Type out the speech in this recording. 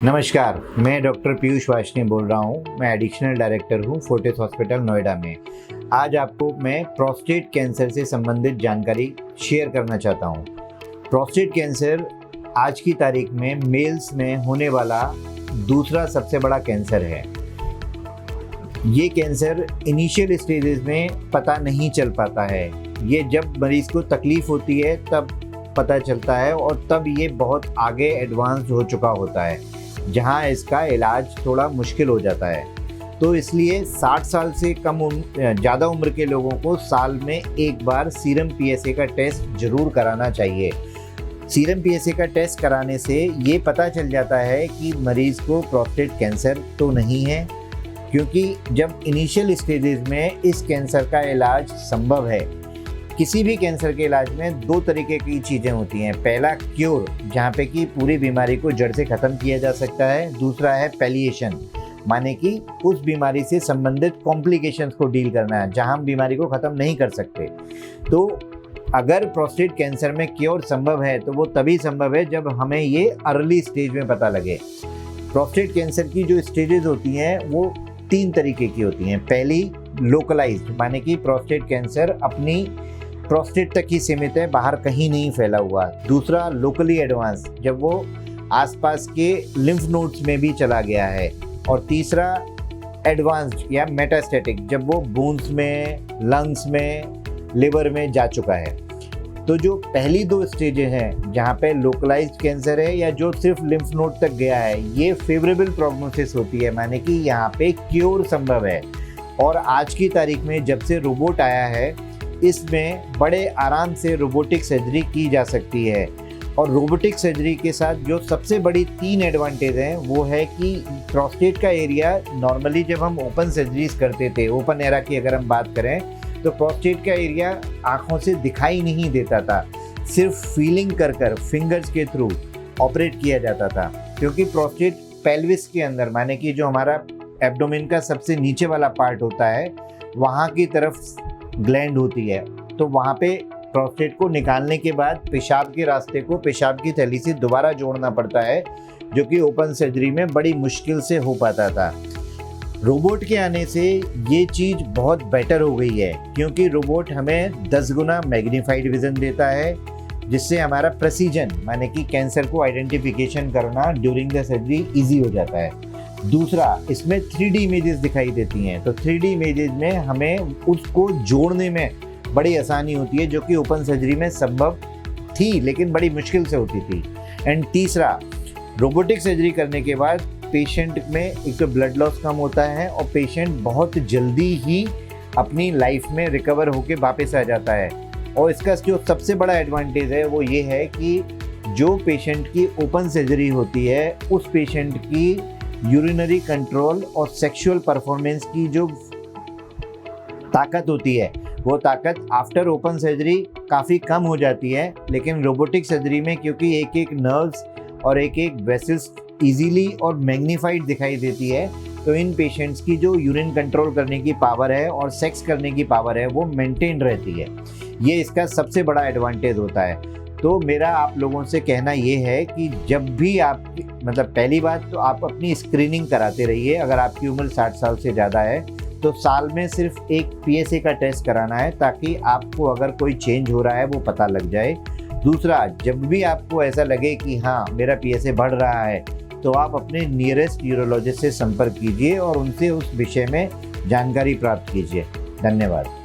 नमस्कार, मैं डॉक्टर पीयूष वार्ष्णेय बोल रहा हूँ। मैं एडिशनल डायरेक्टर हूँ फोर्टिस हॉस्पिटल नोएडा में। आज आपको मैं प्रोस्टेट कैंसर से संबंधित जानकारी शेयर करना चाहता हूँ। प्रोस्टेट कैंसर आज की तारीख में मेल्स में होने वाला दूसरा सबसे बड़ा कैंसर है। ये कैंसर इनिशियल स्टेजेस में पता नहीं चल पाता है। ये जब मरीज़ को तकलीफ़ होती है तब पता चलता है और तब ये बहुत आगे एडवांस हो चुका होता है, जहां इसका इलाज थोड़ा मुश्किल हो जाता है। तो इसलिए 60 साल से ज़्यादा उम्र के लोगों को साल में एक बार सीरम पीएसए का टेस्ट ज़रूर कराना चाहिए। सीरम पीएसए का टेस्ट कराने से ये पता चल जाता है कि मरीज़ को प्रोस्टेट कैंसर तो नहीं है, क्योंकि जब इनिशियल स्टेजेस में इस कैंसर का इलाज संभव है। किसी भी कैंसर के इलाज में दो तरीके की चीज़ें होती हैं। पहला क्योर, जहाँ पे कि पूरी बीमारी को जड़ से ख़त्म किया जा सकता है। दूसरा है पैलिएशन, माने कि उस बीमारी से संबंधित कॉम्प्लिकेशंस को डील करना है, जहाँ हम बीमारी को ख़त्म नहीं कर सकते। तो अगर प्रोस्टेट कैंसर में क्योर संभव है तो वो तभी संभव है जब हमें ये अर्ली स्टेज में पता लगे। प्रोस्टेट कैंसर की जो स्टेजेस होती हैं वो 3 तरीके की होती हैं। पहली लोकलाइज्ड, माने कि प्रोस्टेट कैंसर अपनी प्रोस्टेट तक ही सीमित है, बाहर कहीं नहीं फैला हुआ। दूसरा लोकली एडवांस, जब वो आसपास के लिम्फ नोड्स में भी चला गया है। और तीसरा एडवांस्ड या मेटास्टेटिक, जब वो बोन्स में, लंग्स में, लिवर में जा चुका है। तो जो पहली 2 स्टेजेस हैं जहाँ पे लोकलाइज्ड कैंसर है या जो सिर्फ लिम्फ नोड तक गया है, ये फेवरेबल प्रोग्नोसिस होती है, माने कि यहाँ पे क्योर संभव है। और आज की तारीख में जब से रोबोट आया है, इसमें बड़े आराम से रोबोटिक सर्जरी की जा सकती है। और रोबोटिक सर्जरी के साथ जो सबसे बड़ी 3 एडवांटेज हैं वो है कि प्रोस्टेट का एरिया नॉर्मली जब हम ओपन सर्जरीज करते थे, ओपन एरा की अगर हम बात करें, तो प्रोस्टेट का एरिया आँखों से दिखाई नहीं देता था। सिर्फ फीलिंग कर फिंगर्स के थ्रू ऑपरेट किया जाता था, क्योंकि प्रोस्टेट पेल्विस के अंदर, माने कि जो हमारा एब्डोमेन का सबसे नीचे वाला पार्ट होता है, वहाँ की तरफ ग्लैंड होती है। तो वहाँ पे प्रोस्टेट को निकालने के बाद पेशाब के रास्ते को पेशाब की थैली से दोबारा जोड़ना पड़ता है, जो कि ओपन सर्जरी में बड़ी मुश्किल से हो पाता था। रोबोट के आने से ये चीज़ बहुत बेटर हो गई है, क्योंकि रोबोट हमें 10 गुना मैग्नीफाइड विजन देता है, जिससे हमारा प्रेसिजन, माने कि कैंसर को आइडेंटिफिकेशन करना ड्यूरिंग द सर्जरी ईजी हो जाता है। दूसरा, इसमें 3D इमेजेस दिखाई देती हैं, तो 3D इमेजेस में हमें उसको जोड़ने में बड़ी आसानी होती है, जो कि ओपन सर्जरी में संभव थी लेकिन बड़ी मुश्किल से होती थी। एंड तीसरा, रोबोटिक सर्जरी करने के बाद पेशेंट में एक तो ब्लड लॉस कम होता है और पेशेंट बहुत जल्दी ही अपनी लाइफ में रिकवर होकर वापस आ जाता है। और इसका जो सबसे बड़ा एडवांटेज है वो ये है कि जो पेशेंट की ओपन सर्जरी होती है, उस पेशेंट की यूरिनरी कंट्रोल और सेक्सुअल परफॉर्मेंस की जो ताकत होती है, वो ताकत आफ्टर ओपन सर्जरी काफ़ी कम हो जाती है। लेकिन रोबोटिक सर्जरी में क्योंकि एक एक नर्व्स और एक एक वेसल्स इजीली और मैग्नीफाइड दिखाई देती है, तो इन पेशेंट्स की जो यूरिन कंट्रोल करने की पावर है और सेक्स करने की पावर है वो मेंटेन रहती है। ये इसका सबसे बड़ा एडवांटेज होता है। तो मेरा आप लोगों से कहना ये है कि जब भी आप, मतलब पहली बात तो आप अपनी स्क्रीनिंग कराते रहिए। अगर आपकी उम्र 60 साल से ज़्यादा है तो साल में सिर्फ एक पीएसए का टेस्ट कराना है, ताकि आपको अगर कोई चेंज हो रहा है वो पता लग जाए। दूसरा, जब भी आपको ऐसा लगे कि हाँ मेरा पीएसए बढ़ रहा है, तो आप अपने नियरेस्ट यूरोलॉजिस्ट से संपर्क कीजिए और उनसे उस विषय में जानकारी प्राप्त कीजिए। धन्यवाद।